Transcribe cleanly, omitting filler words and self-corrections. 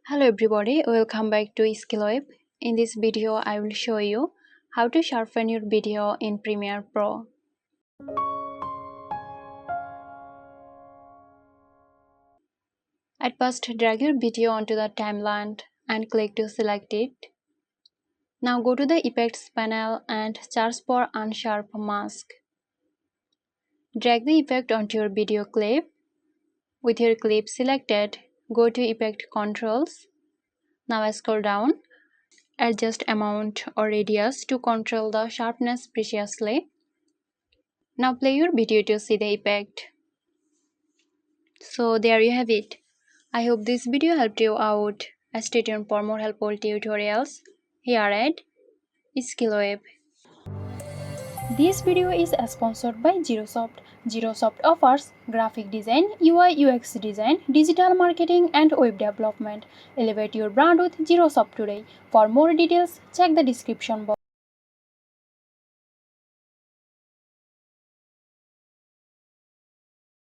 Hello everybody, welcome back to SkillWeb. In this video, I will show you how to sharpen your video in Premiere Pro. At first, drag your video onto the timeline and click to select it. Now go to the Effects panel and search for Unsharp mask. Drag the effect onto your video clip. With your clip selected, go to Effect Controls. Now scroll down. Adjust amount or radius to control the sharpness precisely. Now play your video to see the effect. So there you have it. I hope this video helped you out. Stay tuned for more helpful tutorials here at SkillWeb. This video is sponsored by Zerosoft. Zerosoft offers graphic design, UI UX design, digital marketing and web development. Elevate your brand with Zerosoft today. For more details, check the description box.